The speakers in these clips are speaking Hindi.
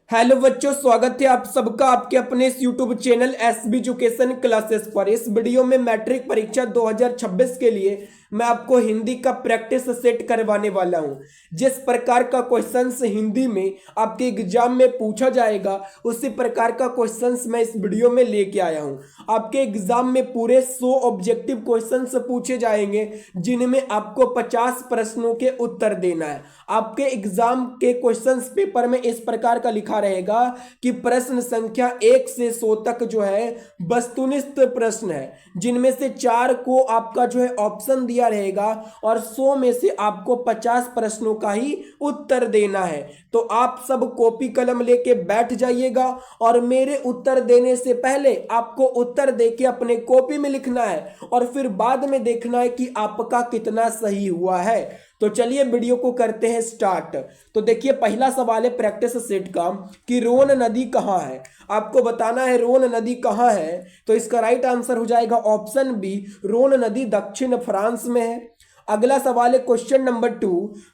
हेलो बच्चों, स्वागत है आप सबका आपके अपने इस YouTube channel SB education classes पर। इस वीडियो में मैट्रिक परीक्षा 2026 के लिए मैं आपको हिंदी का प्रैक्टिस सेट करवाने वाला हूं। जिस प्रकार का क्वेश्चंस हिंदी में आपके एग्जाम में पूछा जाएगा उसी प्रकार का क्वेश्चंस मैं इस वीडियो में लेके आया हूं। आपके एग्जाम में पूरे 100 ऑब्जेक्टिव क्वेश्चंस पूछे जाएंगे जिनमें आपको 50 प्रश्नों के उत्तर देना है। आपके एग्जाम के क्वेश्चंस पेपर में इस प्रकार का लिखा रहेगा कि प्रश्न संख्या 1 से 100 तक जो है वस्तुनिष्ठ प्रश्न है, जिनमें से 4 को आपका जो है ऑप्शन दिया रहेगा और 100 में से आपको 50 प्रश्नों का ही उत्तर देना है। तो आप सब कॉपी कलम लेके बैठ जाइएगा और मेरे उत्तर देने से पहले आपको उत्तर देके अपने कॉपी में लिखना है और फिर बाद में देखना है कि आपका कितना सही हुआ है। तो चलिए वीडियो को करते हैं स्टार्ट। तो देखिए, पहला सवाल है प्रैक्टिस सेट का कि रोन नदी कहाँ है। आपको बताना है रोन नदी कहाँ है। तो इसका राइट आंसर हो जाएगा ऑप्शन बी, रोन नदी दक्षिण फ्रांस में है। अगला सवाल है क्वेश्चन नंबर 2,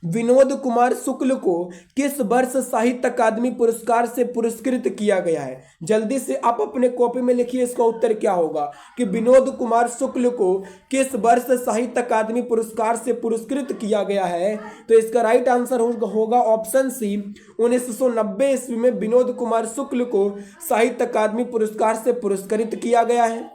विनोद कुमार शुक्ल को किस वर्ष साहित्य अकादमी पुरस्कार से पुरस्कृत किया गया है। जल्दी से आप अपने कॉपी में लिखिए इसका उत्तर क्या होगा कि विनोद कुमार शुक्ल को किस वर्ष साहित्य अकादमी पुरस्कार से पुरस्कृत किया गया है। तो इसका राइट आंसर होगा ऑप्शन सी, 1990 ईस्वी में विनोद कुमार शुक्ल को साहित्य अकादमी पुरस्कार से पुरस्कृत किया गया है।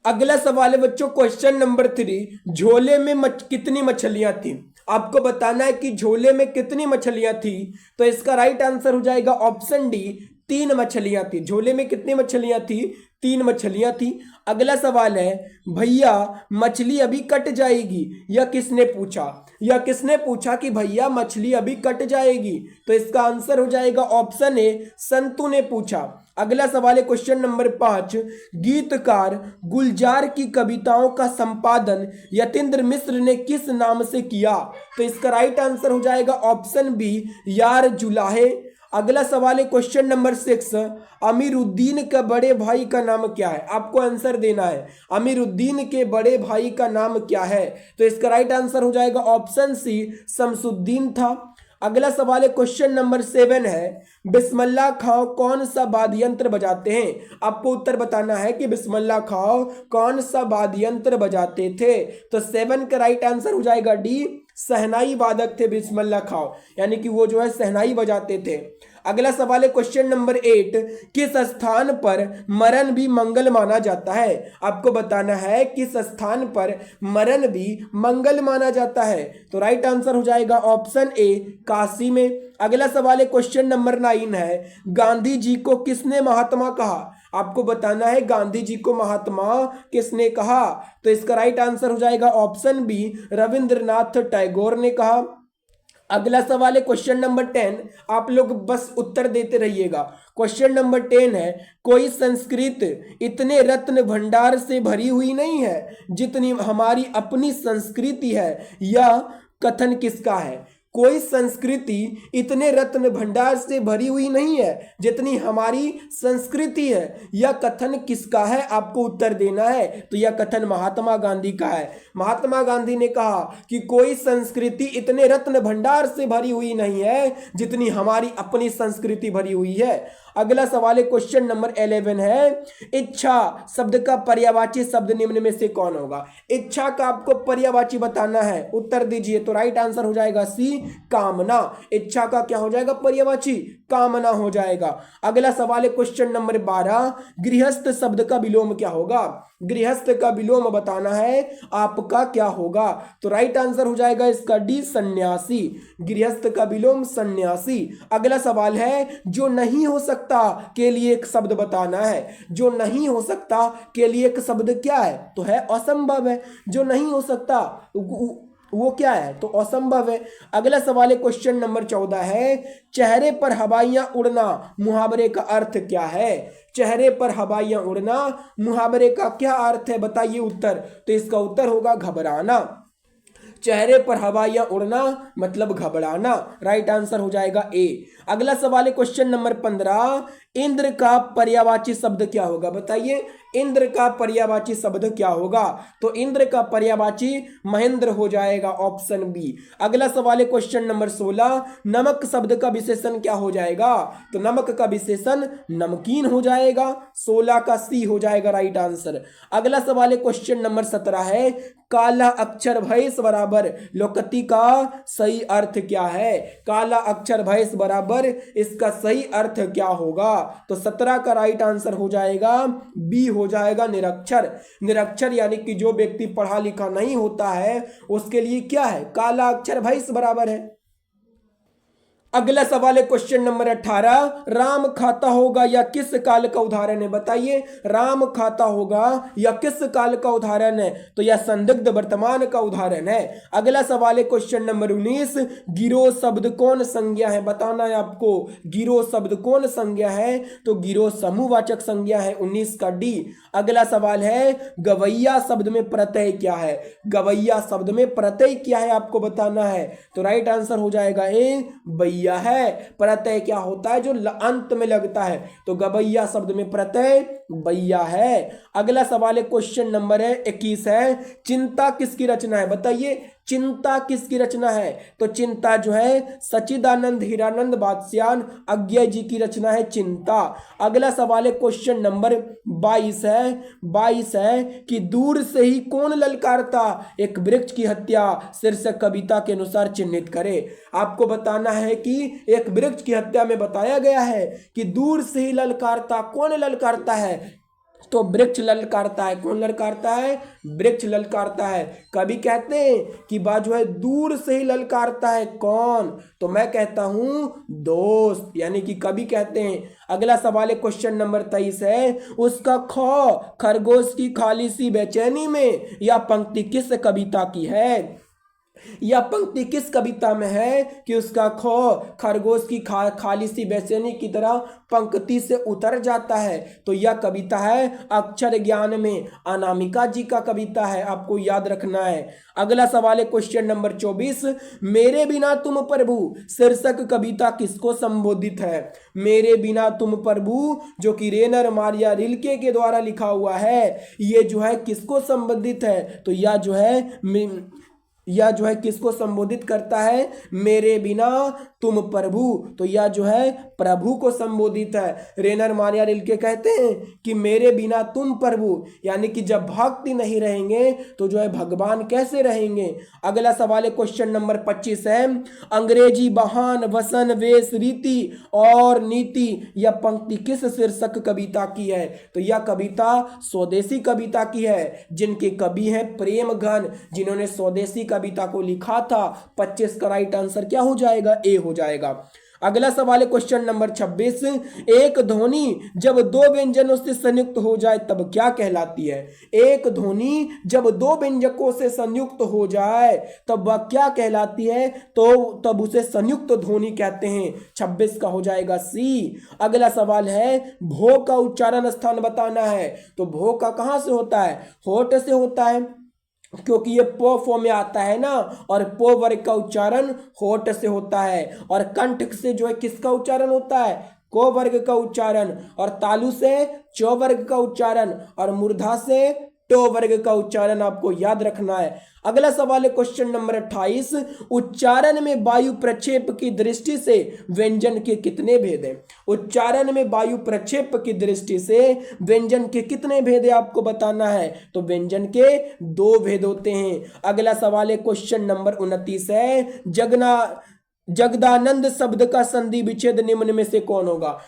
अगला सवाल है बच्चों क्वेश्चन नंबर 3, झोले में कितनी मछलियां थी। आपको बताना है कि झोले में कितनी मछलियां थी। तो इसका राइट आंसर हो जाएगा ऑप्शन डी, 3 मछलियां थी। झोले में कितनी मछलियां थी? 3 मछलियां थी। अगला सवाल है, भैया मछली अभी कट जाएगी, यह किसने पूछा। यह किसने पूछा कि भैया मछली अभी कट जाएगी। तो इसका आंसर हो जाएगा ऑप्शन ए, संतू ने पूछा। अगला सवाल है क्वेश्चन नंबर 5, गीतकार गुलजार की कविताओं का संपादन यतीन्द्र मिश्र ने किस नाम से किया। तो इसका राइट आंसर हो जाएगा ऑप्शन बी, यार जुलाहे। अगला सवाल है क्वेश्चन नंबर 6, अमीरुद्दीन के बड़े भाई का नाम क्या है। आपको आंसर देना है अमीरुद्दीन के बड़े भाई का नाम क्या है। तो इसका राइट आंसर हो जाएगा ऑप्शन सी, शमसुद्दीन था। अगला सवाल है क्वेश्चन नंबर 7 है, बिस्मिल्लाह खां कौन सा वाद्य यंत्र बजाते हैं। आपको उत्तर बताना है कि बिस्मिल्लाह खां कौन सा वाद्य यंत्र बजाते थे। तो 7 का राइट आंसर हो जाएगा डी, शहनाई वादक थे बिस्मिल्लाह खां, यानी कि वो जो है शहनाई बजाते थे। अगला सवाल है क्वेश्चन नंबर 8, किस स्थान पर मरण भी मंगल माना जाता है। आपको बताना है किस स्थान पर मरण भी मंगल माना जाता है। तो राइट आंसर हो जाएगा ऑप्शन ए, काशी में। अगला सवाल है क्वेश्चन नंबर 9 है, गांधी जी को किसने महात्मा कहा। आपको बताना है गांधी जी को महात्मा किसने कहा। तो इसका राइट आंसर हो जाएगा ऑप्शन बी, रविंद्रनाथ टैगोर ने कहा। अगला सवाल है क्वेश्चन नंबर 10, आप लोग बस उत्तर देते रहिएगा। क्वेश्चन नंबर 10 है, कोई संस्कृत इतने रत्न भंडार से भरी हुई नहीं है जितनी हमारी अपनी संस्कृति है। यह कथन किसका है। कोई संस्कृति इतने रत्न भंडार से भरी हुई नहीं है जितनी हमारी संस्कृति है। यह कथन किसका है, आपको उत्तर देना है। तो यह कथन महात्मा गांधी का है। महात्मा गांधी ने कहा कि कोई संस्कृति इतने रत्न भंडार से भरी हुई नहीं है जितनी हमारी अपनी संस्कृति भरी हुई है। अगला सवाल है क्वेश्चन नंबर 11 है, इच्छा शब्द का पर्यायवाची शब्द निम्न में से कौन होगा। इच्छा का आपको पर्यायवाची बताना है, उत्तर दीजिए। तो राइट आंसर हो जाएगा सी, कामना। इच्छा का क्या हो जाएगा पर्यायवाची, कामना हो जाएगा। अगला सवाल है क्वेश्चन नंबर 12, गृहस्थ शब्द का विलोम क्या होगा। गृहस्थ का विलोम बताना है आपका क्या होगा। तो राइट आंसर हो जाएगा इसका डी, सन्यासी। गृहस्थ का विलोम सन्यासी। अगला सवाल है, जो नहीं हो सकता के लिए एक शब्द बताना है। जो नहीं हो सकता के लिए एक शब्द क्या है, तो है असंभव है। जो नहीं हो सकता वो क्या है, तो असंभव है। अगला सवाल है क्वेश्चन नंबर 14 है, चेहरे पर हवाइयां उड़ना मुहावरे का अर्थ क्या है। चेहरे पर हवाइयां उड़ना मुहावरे का क्या अर्थ है, बताइए उत्तर। तो इसका उत्तर होगा घबराना। चेहरे पर हवाइयां उड़ना मतलब घबराना। राइट आंसर हो जाएगा ए। अगला सवाल है क्वेश्चन नंबर 15, इंद्र का पर्यायवाची शब्द क्या होगा, बताइए इंद्र का पर्यायवाची शब्द क्या होगा। तो इंद्र का पर्यायवाची महेंद्र हो जाएगा, ऑप्शन बी। अगला सवाल है क्वेश्चन नंबर 16, नमक शब्द का विशेषण क्या हो जाएगा। तो नमक का विशेषण नमकीन हो जाएगा, 16 का सी हो जाएगा राइट आंसर। अगला सवाल है क्वेश्चन नंबर 17 है, काला अक्षर भैंस बराबर लोकती का सही अर्थ क्या है। काला अक्षर भैंस बराबर इसका सही अर्थ क्या होगा। तो 17 का राइट आंसर हो जाएगा बी हो जाएगा निरक्षर। निरक्षर यानी कि जो व्यक्ति पढ़ा लिखा नहीं होता है उसके लिए क्या है, काला अक्षर भैंस बराबर है। अगला सवाल है क्वेश्चन नंबर 18, राम खाता होगा या किस काल का उदाहरण है, बताइए राम खाता होगा या किस काल का उदाहरण है। तो यह संदिग्ध वर्तमान का उदाहरण है। अगला सवाल है क्वेश्चन नंबर 19, गिरोह शब्द कौन संज्ञा है, बताना है आपको गिरोह शब्द कौन संज्ञा है। तो गिरोह समूहवाचक संज्ञा है, 19 का डी। अगला सवाल है, गवैया शब्द में प्रत्यय क्या है। गवैया शब्द में प्रत्यय क्या है आपको बताना है। तो राइट आंसर हो जाएगा ए बैया है। प्रत्यय क्या होता है, जो अंत में लगता है। तो गवैया शब्द में प्रत्यय बैया है। अगला सवाल है क्वेश्चन नंबर 21 है, चिंता किसकी रचना है, बताइए चिंता किसकी रचना है। तो चिंता जो है सच्चिदानंद हीरानंद बादशाह अज्ञे जी की रचना है चिंता। अगला सवाल है क्वेश्चन नंबर 22 है कि दूर से ही कौन ललकारता एक वृक्ष की हत्या शीर्षक कविता के अनुसार चिन्हित करे। आपको बताना है कि एक वृक्ष की हत्या में बताया गया है कि दूर से ही ललकारता, कौन ललकारता है। तो वृक्ष ललकारता है, कौन ललकारता है, वृक्ष ललकारता है। कभी कहते हैं कि बात जो है दूर से ही ललकारता है, कौन। तो मैं कहता हूं दोस्त, यानी कि कभी कहते हैं। अगला सवाल है क्वेश्चन नंबर 23 है, उसका खौ खरगोश की खाली सी बेचैनी में यह पंक्ति किस कविता की है। यह पंक्ति किस कविता में है कि उसका खो खरगोश की खाली सी बेचैनी की तरह पंक्ति से उतर जाता है। तो यह कविता है अक्षर ज्ञान में, अनामिका जी का कविता है, आपको याद रखना है। अगला सवाल है क्वेश्चन नंबर 24, मेरे बिना तुम प्रभु शीर्षक कविता किसको संबोधित है। मेरे बिना तुम प्रभु जो कि रेनर मारिया रिल्के के द्वारा लिखा हुआ है, ये जो है किसको संबंधित है। तो यह जो है किसको संबोधित करता है, मेरे बिना तुम प्रभु। तो यह जो है प्रभु को संबोधित है। रेनर मारिया रिल्के कहते हैं कि मेरे बिना तुम प्रभु, यानी कि जब भक्ति नहीं रहेंगे तो जो है भगवान कैसे रहेंगे। अगला सवाल है क्वेश्चन नंबर 25 है, अंग्रेजी बहान वसन वेश रीति और नीति यह पंक्ति किस शीर्षक कविता की है। तो यह कविता स्वदेशी कविता की है, जिनके कवि हैं प्रेम घन, जिन्होंने स्वदेशी कविता को लिखा था। 25 का राइट आंसर क्या हो जाएगा, ए हो जाएगा। अगला सवाल है क्वेश्चन नंबर 26, एक ध्वनि जब दो व्यंजनों से संयुक्त हो जाए तब क्या कहलाती है। एक ध्वनि जब दो व्यंजकों से संयुक्त हो जाए तब वह क्या कहलाती है। तो तब उसे संयुक्त ध्वनि कहते हैं। 26 का हो जाएगा सी। अगला सवाल है, भो का उच्चारण स्थान बताना है। तो भो का कहां से होता है, होठ से होता है, क्योंकि ये पो फॉर्म में आता है ना, और पो वर्ग का उच्चारण होठ से होता है, और कंठ से जो है किसका उच्चारण होता है, को वर्ग का उच्चारण, और तालु से चो वर्ग का उच्चारण, और मूर्धा से टो वर्ग का उच्चारण आपको याद रखना है। अगला सवाल है क्वेश्चन नंबर 28, उच्चारण में वायु प्रक्षेप की दृष्टि से व्यंजन के कितने भेद हैं। उच्चारण में वायु प्रक्षेप की दृष्टि से व्यंजन के कितने भेद है आपको बताना है। तो व्यंजन के 2 भेद होते हैं। अगला सवाल है क्वेश्चन नंबर 29 है, जगदानंद शब्द का संधि विच्छेद निम्न में से कौन होगा।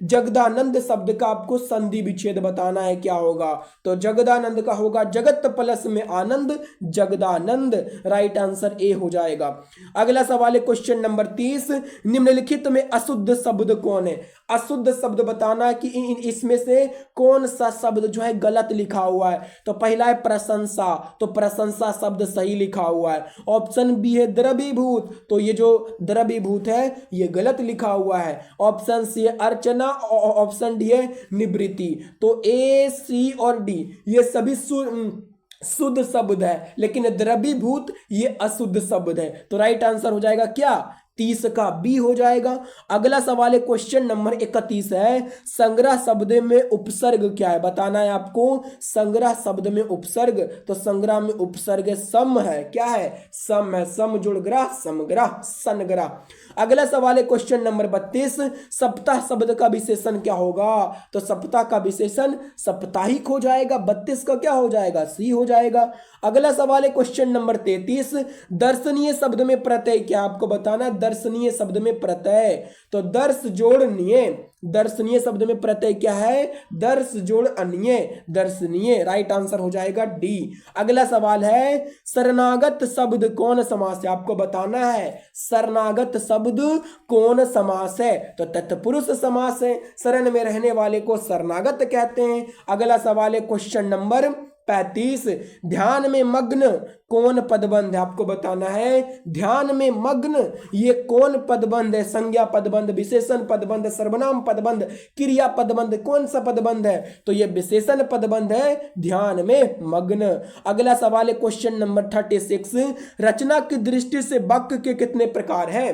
जगदानंद शब्द का आपको संधि विच्छेद बताना है, क्या होगा। तो जगदानंद का होगा जगत प्लस में आनंद, जगदानंद। राइट आंसर ए हो जाएगा। अगला सवाल है क्वेश्चन नंबर 30, निम्नलिखित में अशुद्ध शब्द कौन है। अशुद्ध शब्द बताना है कि इसमें से कौन सा शब्द जो है गलत लिखा हुआ है। तो पहला है प्रशंसा, तो प्रशंसा शब्द सही लिखा हुआ है। ऑप्शन बी है द्रवीभूत, तो ये जो द्रवीभूत है ये गलत लिखा हुआ है। ऑप्शन सी अर्चना, ऑप्शन डी है निवृत्ति। तो ए सी और डी ये सभी शुद्ध शब्द है, लेकिन द्रवीभूत ये अशुद्ध शब्द है। तो राइट आंसर हो जाएगा क्या, 30 का बी हो जाएगा। अगला सवाल है क्वेश्चन नंबर 31 है, संग्रह शब्द में उपसर्ग क्या है, बताना है आपको। संग्रह शब्द में उपसर्ग, तो संग्रह में उपसर्ग सम है, क्या है, सम है, सम जुड़ ग्रह समग्रह सनग्रह। अगला सवाल है क्वेश्चन नंबर 32, सप्ताह शब्द का विशेषण क्या होगा, तो सप्ताह का विशेषण साप्ताहिक हो जाएगा, 32 का क्या हो जाएगा, सी हो जाएगा। अगला सवाल है क्वेश्चन नंबर 33, दर्शनीय शब्द में प्रत्यय क्या, आपको बताना है दर्शनीय शब्द में प्रत्यय, तो दर्श जोड़ निये, दर्शनीय शब्द में प्रत्यय क्या है, दर्श जोड़ अन्य, दर्शनीय, राइट आंसर हो जाएगा डी। अगला सवाल है, शरणागत शब्द कौन समास है, आपको बताना है शरणागत शब्द कौन समास है, तो तत्पुरुष समास है, शरण में रहने वाले को शरणागत कहते हैं। अगला सवाल है क्वेश्चन नंबर 35, ध्यान में मग्न कौन पदबंध है, आपको बताना है ध्यान में मग्न ये कौन पदबंध है, संज्ञा पदबंध, विशेषण पदबंध, सर्वनाम पदबंध, क्रिया पदबंध, कौन सा पदबंध है, तो ये विशेषण पदबंध है, ध्यान में मग्न। अगला सवाल है क्वेश्चन नंबर 36, रचना की दृष्टि से वाक्य के कितने प्रकार है,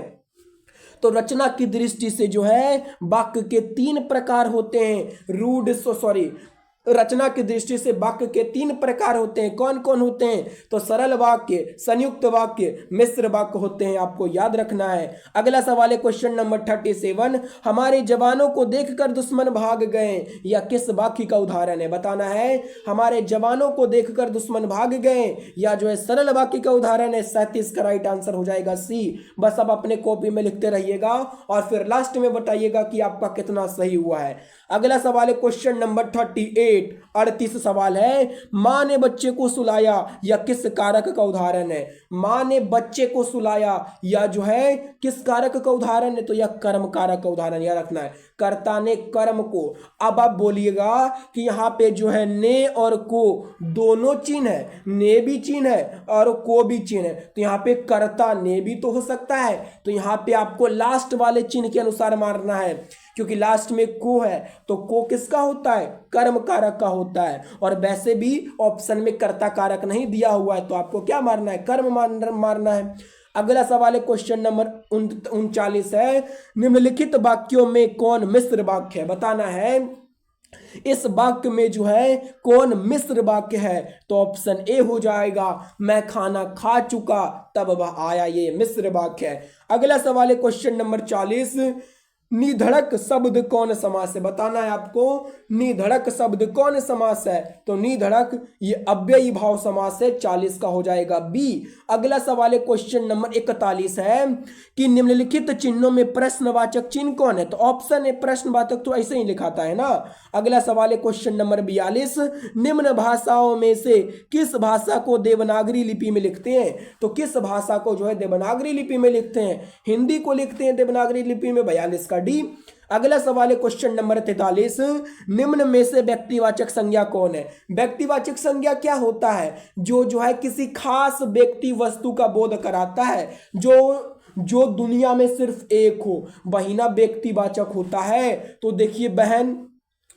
तो रचना की दृष्टि से जो है वाक्य के 3 प्रकार होते हैं, रचना की दृष्टि से वाक्य के 3 प्रकार होते हैं, कौन कौन होते हैं, तो सरल वाक्य, संयुक्त वाक्य, मिश्र वाक्य होते हैं, आपको याद रखना है। अगला सवाल है क्वेश्चन नंबर 37, हमारे जवानों को देखकर दुश्मन भाग गए, या किस वाक्य का उदाहरण है, बताना है हमारे जवानों को देखकर दुश्मन भाग गए, या जो है सरल वाक्य का उदाहरण है, 37 का राइट आंसर हो जाएगा सी। बस अब अपने कॉपी में लिखते रहिएगा और फिर लास्ट में बताइएगा कि आपका कितना सही हुआ है। अगला सवाल है क्वेश्चन नंबर 38 सवाल है, मां ने बच्चे को सुलाया, या किस कारक का उदाहरण है, मां ने बच्चे को सुलाया, या जो है किस कारक का उदाहरण है, तो यह कर्म कारक का उदाहरण याद रखना है, कर्ता ने कर्म को। अब आप बोलिएगा कि यहाँ पे जो है ने और को दोनों चिन्ह है, ने भी चिन्ह है और को भी चिन्ह है, तो यहाँ पे कर्ता ने भी तो हो सकता है, तो यहाँ पे आपको लास्ट वाले चिन्ह के अनुसार मारना है, क्योंकि लास्ट में को है, तो को किसका होता है, कर्म कारक का होता है, और वैसे भी ऑप्शन में कर्ता कारक नहीं दिया हुआ है, तो आपको क्या मारना है, कर्म मारना है। अगला सवाल है क्वेश्चन नंबर 39 है, निम्नलिखित वाक्यों में कौन मिश्र वाक्य है, बताना है इस वाक्य में जो है कौन मिश्र वाक्य है, तो ऑप्शन ए हो जाएगा, मैं खाना खा चुका तब वह आया, ये मिश्र वाक्य है। अगला सवाल है क्वेश्चन नंबर 40, निधड़क शब्द कौन समास है, बताना है आपको निधड़क शब्द कौन समास है, तो निधड़क ये अव्ययी भाव समास है, 40 का हो जाएगा बी। अगला सवाल है क्वेश्चन नंबर 41 है कि निम्नलिखित चिन्हों में प्रश्नवाचक चिन्ह कौन है, तो ऑप्शन है प्रश्नवाचक, तो ऐसे ही लिखाता है ना। अगला सवाल है क्वेश्चन नंबर 42, निम्न भाषाओं में से किस भाषा को देवनागरी लिपि में लिखते हैं, तो किस भाषा को जो है देवनागरी लिपि में लिखते हैं, हिंदी को लिखते हैं देवनागरी लिपि में, 42 का डी। अगला सवाल है क्वेश्चन नंबर 43, निम्न में से व्यक्तिवाचक संज्ञा कौन है, व्यक्तिवाचक संज्ञा क्या होता है, जो है किसी खास व्यक्ति वस्तु का बोध कराता है, जो दुनिया में सिर्फ एक हो, वही ना व्यक्तिवाचक होता है। तो देखिए बहन,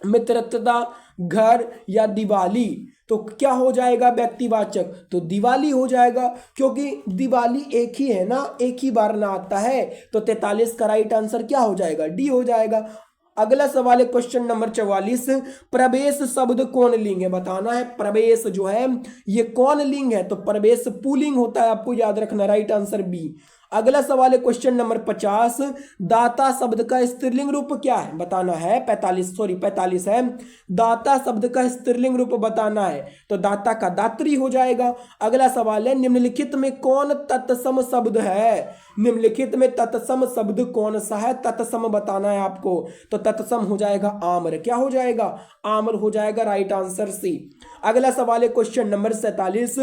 मित्रता, घर या दिवाली, तो क्या हो जाएगा व्यक्तिवाचक, तो दिवाली हो जाएगा, क्योंकि दिवाली एक ही है ना, एक ही बार ना आता है, तो 43 का राइट आंसर क्या हो जाएगा, डी हो जाएगा। अगला सवाल है क्वेश्चन नंबर 44, प्रवेश शब्द कौन लिंग है, बताना है प्रवेश जो है ये कौन लिंग है, तो प्रवेश पुल्लिंग होता है, आपको याद रखना, राइट आंसर बी। अगला सवाल है क्वेश्चन नंबर 50, दाता शब्द का स्त्रीलिंग रूप क्या है, बताना है 45 है, दाता शब्द का स्त्रीलिंग रूप बताना है, तो दाता का दात्री हो जाएगा। अगला सवाल है, निम्नलिखित में कौन तत्सम शब्द है, निम्नलिखित में तत्सम शब्द कौन सा है, तत्सम बताना है आपको, तो तत्सम हो जाएगा आम्र, क्या हो जाएगा, आम्र हो जाएगा, राइट आंसर सी। अगला सवाल है क्वेश्चन नंबर 47,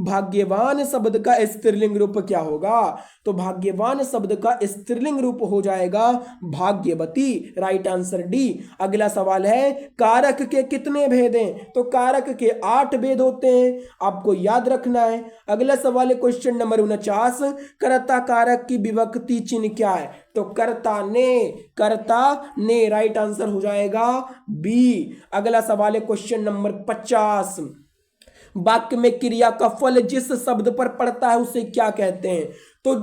भाग्यवान शब्द का स्त्रीलिंग रूप क्या होगा, तो भाग्यवान शब्द का स्त्रीलिंग रूप हो जाएगा भाग्यवती, राइट आंसर डी। अगला सवाल है, कारक के कितने भेद हैं, तो कारक के 8 भेद होते हैं, आपको याद रखना है। अगला सवाल है क्वेश्चन नंबर 49, कर्ता कारक की विभक्ति चिन्ह क्या है, तो कर्ता ने, राइट आंसर हो जाएगा बी। अगला सवाल है क्वेश्चन नंबर 50, वाक्य में क्रिया का फल जिस शब्द पर पड़ता है उसे क्या कहते हैं, तो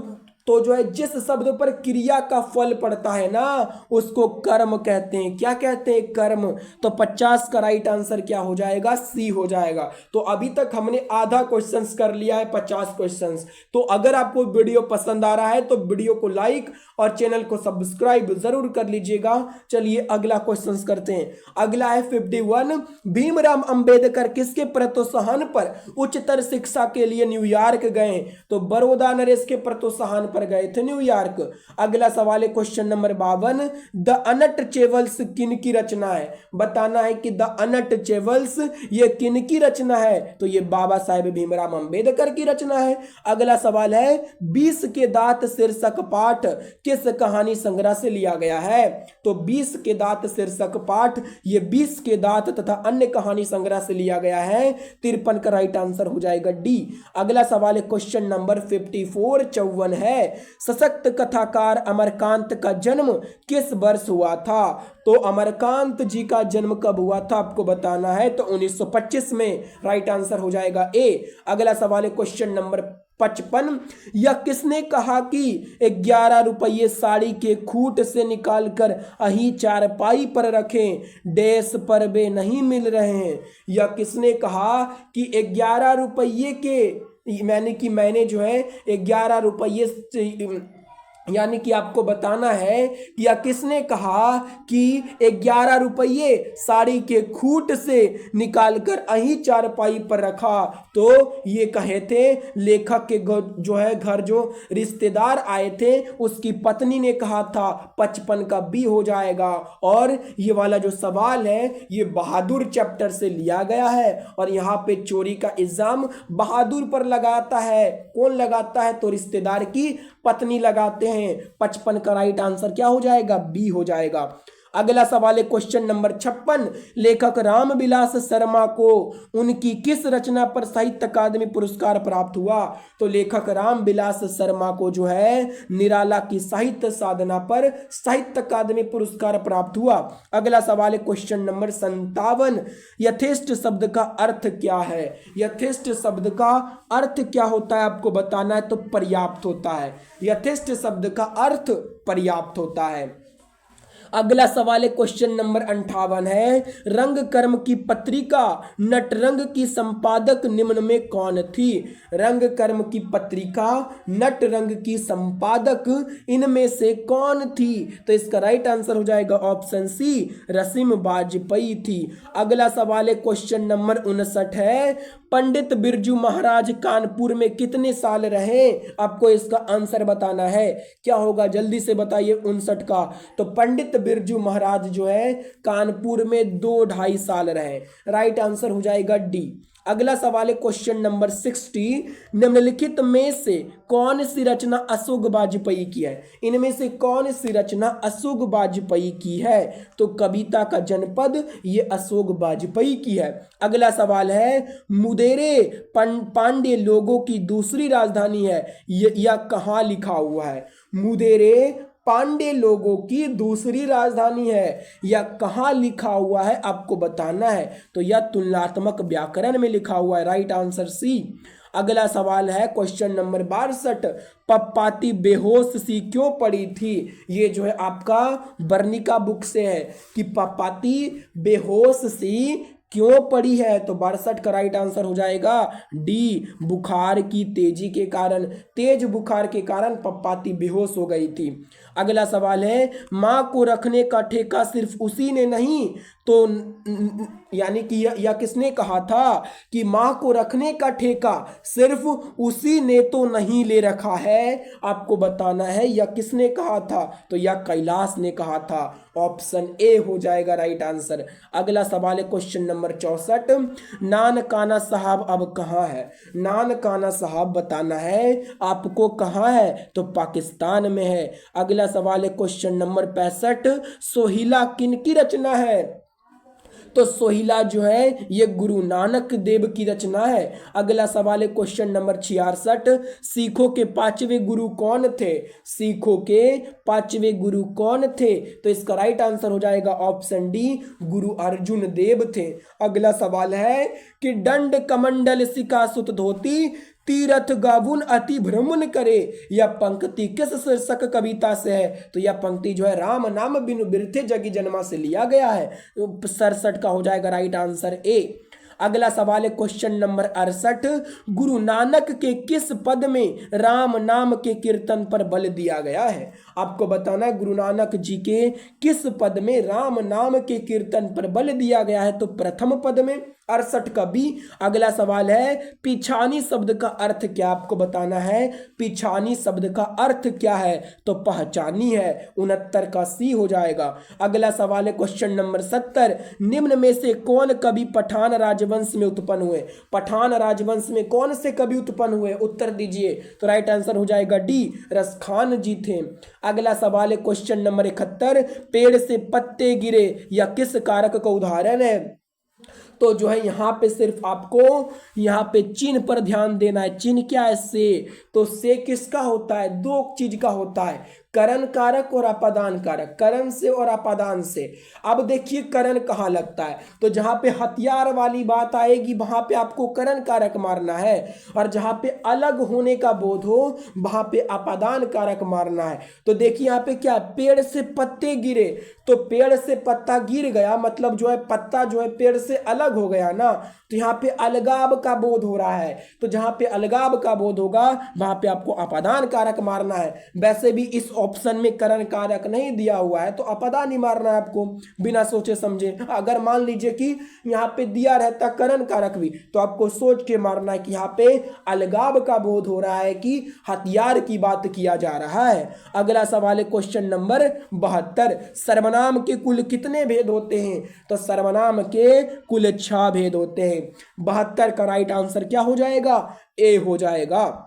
तो जो है जिस शब्द पर क्रिया का फल पड़ता है ना उसको कर्म कहते हैं। क्या कहते हैं? कर्म। तो 50 का राइट आंसर क्या हो जाएगा? सी हो जाएगा। तो अभी तक हमने आधा क्वेश्चंस कर लिया है, 50 क्वेश्चंस। तो अगर आपको वीडियो पसंद आ रहा है तो वीडियो को लाइक और चैनल को सब्सक्राइब जरूर कर लीजिएगा। चलिए अगला क्वेश्चंस करते हैं। अगला है 51। भीमराव अंबेडकर किसके प्रोत्साहन पर उच्चतर शिक्षा के लिए न्यूयॉर्क गए? तो बड़ौदा नरेश के प्रोत्साहन पर गए थे न्यूयॉर्क। अगला सवाल है क्वेश्चन नंबर 52। द अनटचेबल्स किन की रचना है? बताना है कि द अनटचेबल्स ये किन की रचना है? तो ये बाबा साहेब भीमराव अंबेडकर की रचना है। अगला सवाल है 20 के दांत शीर्षक पाठ किस कहानी संग्रह से लिया गया है? तो 20 के दांत शीर्षक पाठ ये 20 के दांत तथा अन्य कहानी संग्रह से लिया गया है। 53 का राइट आंसर हो जाएगा डी। अगला सवाल है क्वेश्चन नंबर 54 54 है। सशक्त कथाकार अमरकांत का जन्म किस वर्ष हुआ था? तो अमरकांत जी का जन्म कब हुआ था आपको बताना है। तो 1925 में राइट आंसर हो जाएगा ए। अगला सवाल है क्वेश्चन नंबर 55। यह किसने कहा कि 11 रुपये साड़ी के खूट से निकालकर अही चारपाई पर रखें, डैश पर वे नहीं मिल रहे हैं? यह किसने कहा कि 11 रुपये के मैंने जो है 11 रुपये यानी कि आपको बताना है कि या किसने कहा कि 11 रुपये साड़ी के खूट से निकालकर अही चारपाई पर रखा? तो ये कहे थे लेखक के जो है घर जो रिश्तेदार आए थे उसकी पत्नी ने कहा था। 55 का बी हो जाएगा। और ये वाला जो सवाल है ये बहादुर चैप्टर से लिया गया है और यहाँ पे चोरी का इल्जाम बहादुर पर लगाता है। कौन लगाता है? तो रिश्तेदार की पत्नी लगाते हैं। 55 का राइट आंसर क्या हो जाएगा? बी हो जाएगा। अगला सवाल है क्वेश्चन नंबर 56। लेखक रामविलास शर्मा को उनकी किस रचना पर साहित्य अकादमी पुरस्कार प्राप्त हुआ? तो लेखक रामविलास शर्मा को जो है निराला की साहित्य साधना पर साहित्य अकादमी पुरस्कार प्राप्त हुआ। अगला सवाल है क्वेश्चन नंबर 57। यथेष्ट शब्द का अर्थ क्या है? यथेष्ट शब्द का अर्थ क्या होता है आपको बताना है। तो पर्याप्त होता है। यथेष्ट शब्द का अर्थ पर्याप्त होता है। अगला सवाल है क्वेश्चन नंबर 58 है। रंग कर्म की पत्रिका नटरंग की संपादक निम्न में कौन थी? रंग कर्म की पत्रिका नटरंग की संपादक इनमें से कौन थी? तो इसका राइट आंसर हो जाएगा ऑप्शन सी, रसीम वाजपेयी थी। अगला सवाल है क्वेश्चन नंबर 59 है। पंडित बिरजू महाराज कानपुर में कितने साल रहे? आपको इसका आंसर बताना है। क्या होगा जल्दी से बताइए 59 का। तो पंडित बिरजू महाराज जो है कानपुर में 2-2.5 साल रहे। राइट आंसर हो जाएगा डी। अगला सवाल है क्वेश्चन नंबर 60। निम्नलिखित में से कौन सी रचना अशोक वाजपेयी की है? इनमें से कौन सी रचना अशोक वाजपेयी की है? तो कविता का जनपद ये अशोक वाजपेयी की है। अगला सवाल है मुदेरे पांड्य लोगों की दूसरी राजधानी है, यह कहाँ लिखा हुआ है? मुदेरे पांड्य लोगों की दूसरी राजधानी है, यह कहाँ लिखा हुआ है आपको बताना है। तो यह तुलनात्मक व्याकरण में लिखा हुआ है। Right answer C. अगला सवाल है क्वेश्चन नंबर 62। पप्पाती बेहोश सी क्यों पड़ी थी? ये जो है आपका वर्णिका बुक से है कि पप्पाती बेहोश सी क्यों पड़ी है? तो 62 का राइट आंसर हो जाएगा डी, बुखार की तेजी के कारण, तेज बुखार के कारण पप्पाती बेहोश हो गई थी। अगला सवाल है माँ को रखने का ठेका सिर्फ उसी ने नहीं तो यानी कि यह किसने कहा था कि माँ को रखने का ठेका सिर्फ उसी ने तो नहीं ले रखा है? आपको बताना है यह किसने कहा था। तो यह कैलाश ने कहा था। ऑप्शन ए हो जाएगा राइट आंसर। अगला सवाल है क्वेश्चन नंबर 64। नानकाना साहब अब कहाँ है? नानकाना साहब बताना है आपको कहाँ है? तो पाकिस्तान में है। अगला सवाल है क्वेश्चन नंबर 65। सोहिला किन की रचना है? तो सोहिला जो है ये गुरु नानक देव की रचना है। अगला सवाल है क्वेश्चन नंबर 66। सिखों के 5वें गुरु कौन थे? सिखों के 5वें गुरु कौन थे? तो इसका राइट आंसर हो जाएगा ऑप्शन डी, गुरु अर्जुन देव थे। अगला सवाल है कि दंड कमंडल सिका सुत धोती तीरथ गावुन अति भ्रमण करे। यह पंक्ति किस शीर्षक कविता से है? तो यह पंक्ति जो है राम नाम बिनु बिरथे जगी जन्मा से लिया गया है। 67 का हो जाएगा राइट आंसर ए। अगला सवाल है क्वेश्चन नंबर 68, गुरु नानक के किस पद में राम नाम के कीर्तन पर बल दिया गया है? आपको बताना है गुरु नानक जी के किस पद में राम नाम के कीर्तन पर बल दिया गया है। तो प्रथम पद में। 68 का बी। अगला सवाल है पिछानी शब्द का अर्थ क्या? आपको बताना है पिछानी शब्द का अर्थ क्या है? तो पहचानी है। 69 का सी हो जाएगा। अगला सवाल है क्वेश्चन नंबर 70, निम्न में से कौन कवि पठान राजवंश में उत्पन्न हुए? पठान राजवंश में कौन से कवि उत्पन्न हुए? उत्तर दीजिए। तो राइट आंसर हो जाएगा डी, रसखान जी थे। अगला सवाल है क्वेश्चन नंबर 71, पेड़ से पत्ते गिरे या किस कारक का उदाहरण है? तो जो है यहाँ पे सिर्फ आपको यहाँ पे चिन्ह पर ध्यान देना है। चिन्ह क्या है? से। तो से किसका होता है? दो चीज का होता है, करण कारक और अपादान कारक। करण से और अपादान से। अब देखिए करण कहाँ लगता है? तो जहां पे हथियार वाली बात आएगी वहां पे आपको करण कारक मारना है, और जहां पे अलग होने का बोध हो वहां पे अपादान कारक मारना है। तो देखिए यहाँ पे क्या, पेड़ से पत्ते गिरे, तो पेड़ से पत्ता गिर गया मतलब जो है पत्ता जो है पेड़ से अलग हो गया ना, तो यहाँ पे अलगाव का बोध हो रहा है। तो जहां पे अलगाव का बोध होगा वहां पे आपको अपादान कारक मारना है। वैसे भी इस ऑप्शन में करण कारक नहीं दिया हुआ है तो अपादान ही मारना है आपको बिना सोचे समझे। अगर मान लीजिए कि यहाँ पे दिया रहता करण कारक भी तो आपको सोच के मारना है कि यहाँ पे अलगाव का बोध हो रहा है कि हथियार की बात किया जा रहा है। अगला सवाल है क्वेश्चन नंबर 72, सर्वनाम के कुल कितने भेद होते हैं? तो सर्वनाम के कुल 6 भेद होते हैं। 72 का राइट आंसर क्या हो जाएगा? ए हो जाएगा।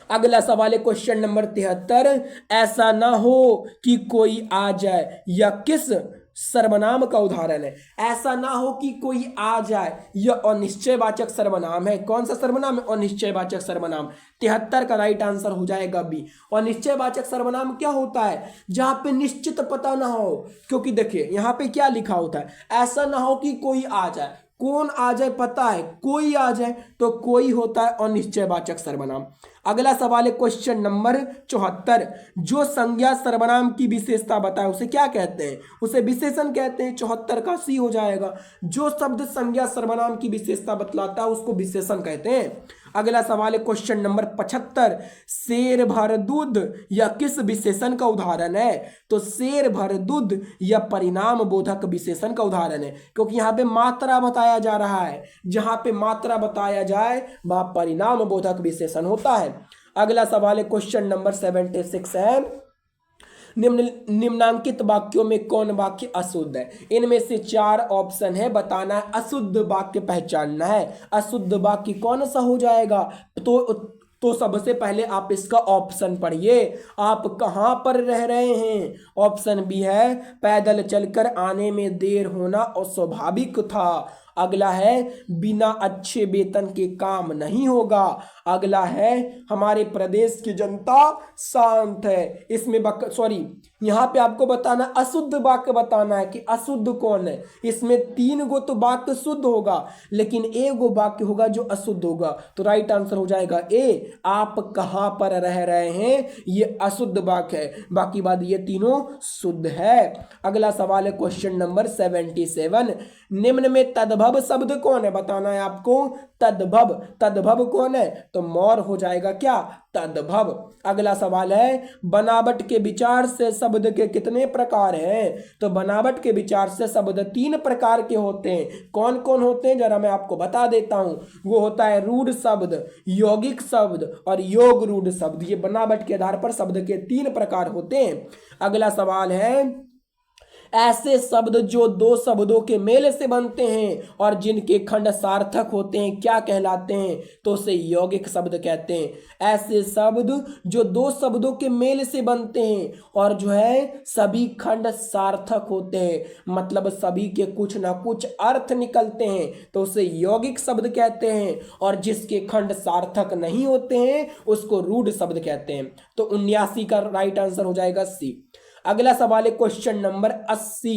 अगला सवाल है क्वेश्चन नंबर 73, ऐसा ना हो कि कोई आ जाए या किस सर्वनाम का उदाहरण है? ऐसा ना हो कि कोई आ जाए, यह अनिश्चयवाचक सर्वनाम है। कौन सा सर्वनाम है? अनिश्चयवाचक सर्वनाम। 73 का राइट आंसर हो जाएगा बी। अनिश्चयवाचक सर्वनाम क्या होता है? जहां पे निश्चित पता ना हो। क्योंकि देखिए यहां पे क्या लिखा होता है, ऐसा ना हो कि कोई आ जाए। कौन आ जाए पता है, कोई आ जाए, तो कोई होता है अनिश्चयवाचक सर्वनाम। अगला सवाल है क्वेश्चन नंबर 74, जो संज्ञा सर्वनाम की विशेषता बताए उसे क्या कहते हैं? उसे विशेषण कहते हैं। 74 का सी हो जाएगा। जो शब्द संज्ञा सर्वनाम की विशेषता बतलाता है उसको विशेषण कहते हैं। अगला सवाल है क्वेश्चन नंबर 75, शेर भर दूध या किस विशेषण का उदाहरण है? तो शेर भर दूध या परिणाम बोधक विशेषण का उदाहरण है, क्योंकि यहाँ पे मात्रा बताया जा रहा है। जहां पे मात्रा बताया जाए वह परिणाम बोधक विशेषण होता है। अगला सवाल है क्वेश्चन नंबर 76 है, निम्नांकित वाक्यों में कौन वाक्य अशुद्ध है? इनमें से 4 ऑप्शन है, बताना है, अशुद्ध वाक्य पहचानना है। अशुद्ध वाक्य कौन सा हो जाएगा? तो सबसे पहले आप इसका ऑप्शन पढ़िए। आप कहां पर रह रहे हैं? ऑप्शन बी है पैदल चलकर आने में देर होना अस्वाभाविक था। अगला है बिना अच्छे वेतन के काम नहीं होगा। अगला है हमारे प्रदेश की जनता शांत है। इसमें यहाँ पे आपको बताना अशुद्ध वाक्य बताना है कि अशुद्ध कौन है। इसमें 3 गो तो वाक्य शुद्ध होगा लेकिन 1 गो वाक्य होगा जो अशुद्ध होगा। तो राइट आंसर हो जाएगा ए, आप कहां पर रह रहे हैं, ये अशुद्ध वाक्य है। बाकी बात ये तीनों शुद्ध है। अगला सवाल है क्वेश्चन नंबर 77, निम्न में तद्भव शब्द कौन है? बताना है आपको तद्भव कौन है? तो मौर हो जाएगा क्या? तद्भव। अगला सवाल है बनावट के विचार से शब्द के कितने प्रकार हैं? तो बनावट के विचार से शब्द 3 प्रकार के होते हैं। कौन कौन होते हैं जरा मैं आपको बता देता हूं। वो होता है रूढ़ शब्द, यौगिक शब्द और योग रूढ़ शब्द। ये बनावट के आधार पर शब्द के 3 प्रकार होते हैं। अगला सवाल है ऐसे शब्द जो 2 शब्दों के मेल से बनते हैं और जिनके खंड सार्थक होते हैं क्या कहलाते हैं? तो उसे यौगिक शब्द कहते हैं। ऐसे शब्द जो 2 शब्दों के मेल से बनते हैं और जो है सभी खंड सार्थक होते हैं, मतलब सभी के कुछ ना कुछ अर्थ निकलते हैं, तो उसे यौगिक शब्द कहते हैं। और जिसके खंड सार्थक नहीं होते हैं उसको रूढ़ शब्द कहते हैं। तो 79 का राइट आंसर हो जाएगा सी। अगला सवाल है क्वेश्चन नंबर 80,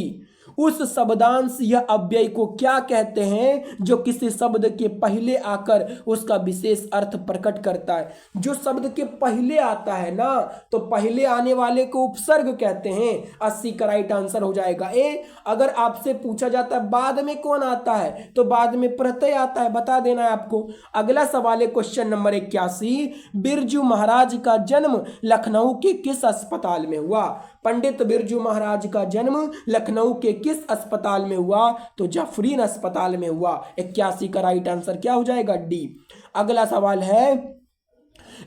उस शब्दांश या अव्यय को क्या कहते हैं जो किसी शब्द के पहले आकर उसका विशेष अर्थ प्रकट करता है। जो शब्द के पहले आता है ना, तो पहले आने वाले को उपसर्ग कहते हैं। 80 का राइट आंसर हो जाएगा ए। अगर आपसे पूछा जाता है बाद में कौन आता है, तो बाद में प्रत्यय आता है, बता देना है आपको। अगला सवाल है क्वेश्चन नंबर 81, बिरजू महाराज का जन्म लखनऊ के किस अस्पताल में हुआ? पंडित बिरजू महाराज का जन्म लखनऊ के किस अस्पताल में हुआ? तो जाफरीन अस्पताल में हुआ। 81 का राइट आंसर क्या हो जाएगा? डी। अगला सवाल है,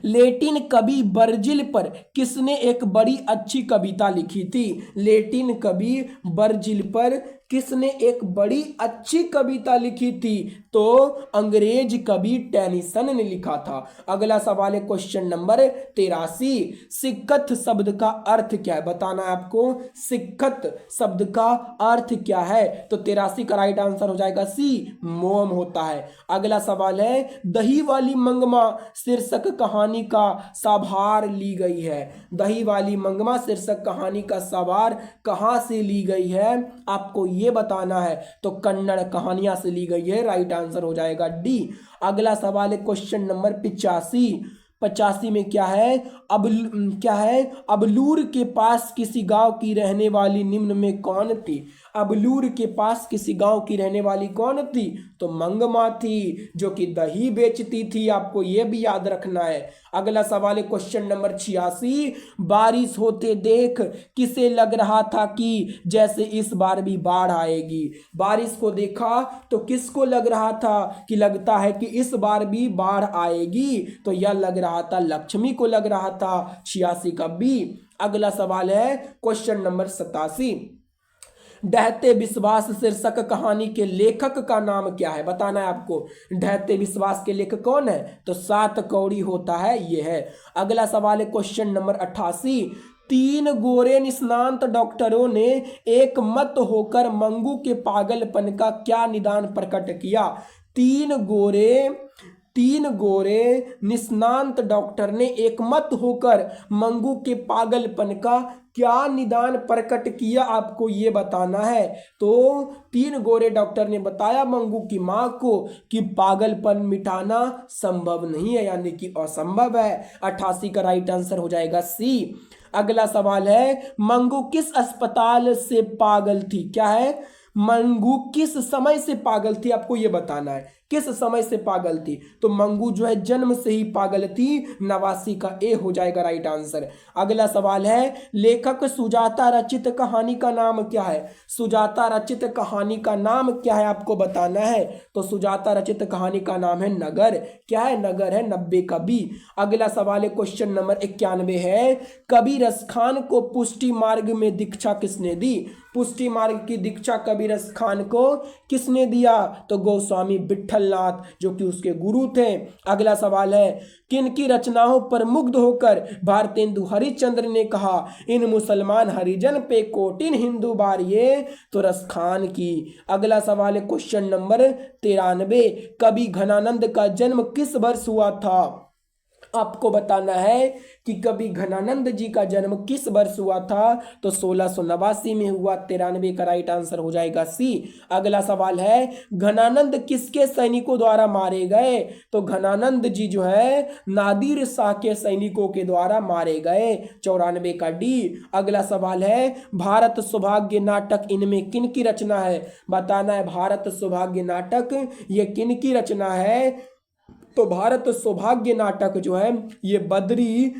लेटिन कवि वर्जिल पर किसने एक बड़ी अच्छी कविता लिखी थी? लेटिन कवि वर्जिल पर किसने एक बड़ी अच्छी कविता लिखी थी? तो अंग्रेज कवि टेनिसन ने लिखा था। अगला सवाल है क्वेश्चन नंबर 83, सिक्कत शब्द का अर्थ क्या है? बताना है आपको, सिक्कत शब्द का अर्थ क्या है? तो 83 का राइट आंसर हो जाएगा सी, मोम होता है। अगला सवाल है, दही वाली मंगमा शीर्षक कहानी का साभार ली गई है। दही वाली मंगमा शीर्षक कहानी का साभार कहां से ली गई है? आपको ये बताना है। तो कन्नड़ कहानियां से ली गई है, राइट आंसर हो जाएगा डी। अगला सवाल है क्वेश्चन नंबर 85 में क्या है? अबलूर के पास किसी गांव की रहने वाली निम्न में कौन थी? अबलूर के पास किसी गांव की रहने वाली कौन थी? तो मंगमा थी, जो कि दही बेचती थी। आपको यह भी याद रखना है। अगला सवाल है क्वेश्चन नंबर 86, बारिश होते देख किसे लग रहा था कि जैसे इस बार भी बाढ़ आएगी? बारिश को देखा तो किसको लग रहा था कि लगता है कि इस बार भी बाढ़ आएगी? तो यह लग रहा था लक्ष्मी को लग रहा था। 86 का बी। अगला सवाल है क्वेश्चन नंबर 87, ढहते विश्वास शीर्षक कहानी के लेखक का नाम क्या है? बताना है आपको। ढहते विश्वास के लेखक कौन है? तो सात कौड़ी होता है, ये है। अगला सवाल है क्वेश्चन नंबर 88, 3 गोरे निष्णात डॉक्टरों ने एक मत होकर मंगू के पागलपन का क्या निदान प्रकट किया? 3 गोरे निष्णात डॉक्टर ने एक मत होकर मंगू के पागलपन का क्या निदान प्रकट किया? आपको ये बताना है। तो 3 गोरे डॉक्टर ने बताया मंगू की मां को कि पागलपन मिटाना संभव नहीं है, यानी कि असंभव है। 88 का राइट आंसर हो जाएगा सी। अगला सवाल है, मंगू किस अस्पताल से पागल थी? क्या है? मंगू किस समय से पागल थी? आपको यह बताना है, किस समय से पागल थी? तो मंगू जो है जन्म से ही पागल थी। 89 का ए हो जाएगा राइट आंसर। अगला सवाल है, लेखक सुजाता रचित कहानी का नाम क्या है? सुजाता रचित कहानी का नाम क्या है? आपको बताना है। तो सुजाता रचित कहानी का नाम है नगर। क्या है? नगर है। 90 का बी। अगला सवाल है क्वेश्चन नंबर 91 है, कबीर खान को पुष्टि मार्ग में दीक्षा किसने दी? पुष्टि मार्ग की दीक्षा कबीर खान को किसने दिया? तो गोस्वामी विठलनाथ, जो कि उसके गुरु थे। अगला सवाल है, किन की रचनाओं पर मुग्ध होकर भारतेंदु हरिश्चंद्र ने कहा, इन मुसलमान हरिजन पे कोटिन हिंदू बारिये? तो रसखान की। अगला सवाल है क्वेश्चन नंबर 93, कवि घनानंद का जन्म किस वर्ष हुआ था? आपको बताना है कि कवि घनानंद जी का जन्म किस वर्ष हुआ था? तो 1689 में हुआ। 93 का राइट आंसर हो जाएगा सी। अगला सवाल है, घनानंद किसके सैनिकों द्वारा मारे गए? तो घनानंद जी जो है नादिर शाह के सैनिकों के द्वारा मारे गए। 94 का डी। अगला सवाल है, भारत सौभाग्य नाटक इनमें किन की रचना है? बताना है। भारत सौभाग्य नाटक ये किन की रचना है? तो भारत सौभाग्य नाटक जो है ये बद्री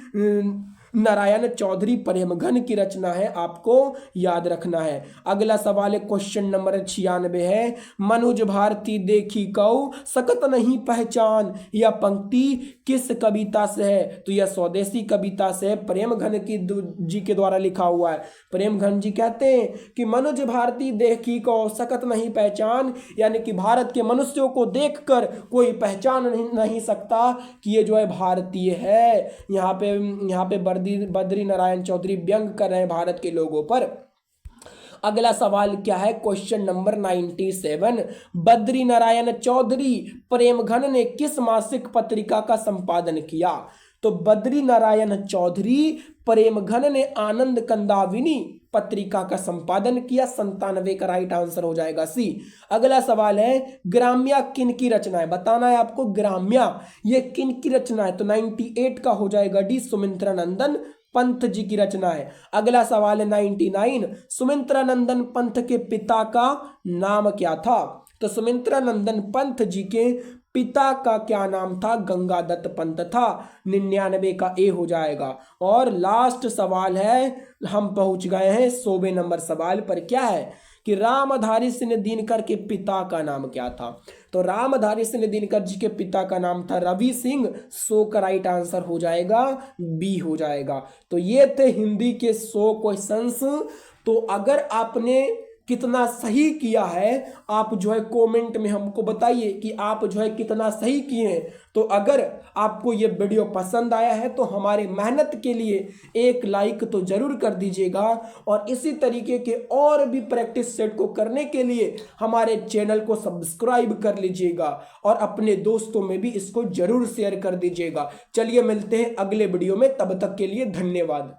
नारायण चौधरी प्रेमघन की रचना है। आपको याद रखना है। अगला सवाल है क्वेश्चन नंबर 96 है, मनोज भारती देखी कौ सकत नहीं पहचान, यह पंक्ति किस कविता से है? तो यह स्वदेशी कविता से प्रेमघन की जी के द्वारा लिखा हुआ है। प्रेमघन जी कहते हैं कि मनोज भारती देखी कौ सकत नहीं पहचान, यानी कि भारत के मनुष्यों को देखकर कोई पहचान नहीं सकता कि ये जो है भारतीय है। यहाँ पे बद्री नारायण चौधरी व्यंग कर रहे हैं भारत के लोगों पर। अगला सवाल क्या है? क्वेश्चन नंबर 97, बद्री नारायण चौधरी प्रेमघन ने किस मासिक पत्रिका का संपादन किया? तो बद्री नारायण चौधरी प्रेमघन ने आनंद कंदाविनी पत्रिका का संपादन किया। 97 का राइट आंसर हो जाएगा सी। अगला सवाल है ग्राम्या किन की रचना है, बताना है आपको ग्राम्या ये किन की रचना है, तो 98 का हो जाएगा डी, सुमित्रानंदन पंत जी की रचना है। अगला सवाल है 99, सुमित्रानंदन पंत के पिता का नाम क्या था, तो सुमित्रानंदन पंत जी के पिता का क्या नाम था, गंगादत्त पंत था। 99 का ए हो जाएगा। और लास्ट सवाल है, हम पहुंच गए हैं 100वें नंबर सवाल पर, क्या है कि रामधारी सिंह दिनकर के पिता का नाम क्या था, तो रामधारी सिंह दिनकर जी के पिता का नाम था रवि सिंह। 100 का राइट आंसर हो जाएगा बी हो जाएगा। तो ये थे हिंदी के 100 क्वेश्चंस। तो अगर आपने कितना सही किया है आप जो है कमेंट में हमको बताइए कि आप जो है कितना सही किए हैं। तो अगर आपको ये वीडियो पसंद आया है तो हमारे मेहनत के लिए एक लाइक तो जरूर कर दीजिएगा, और इसी तरीके के और भी प्रैक्टिस सेट को करने के लिए हमारे चैनल को सब्सक्राइब कर लीजिएगा और अपने दोस्तों में भी इसको जरूर शेयर कर दीजिएगा। चलिए मिलते हैं अगले वीडियो में, तब तक के लिए धन्यवाद।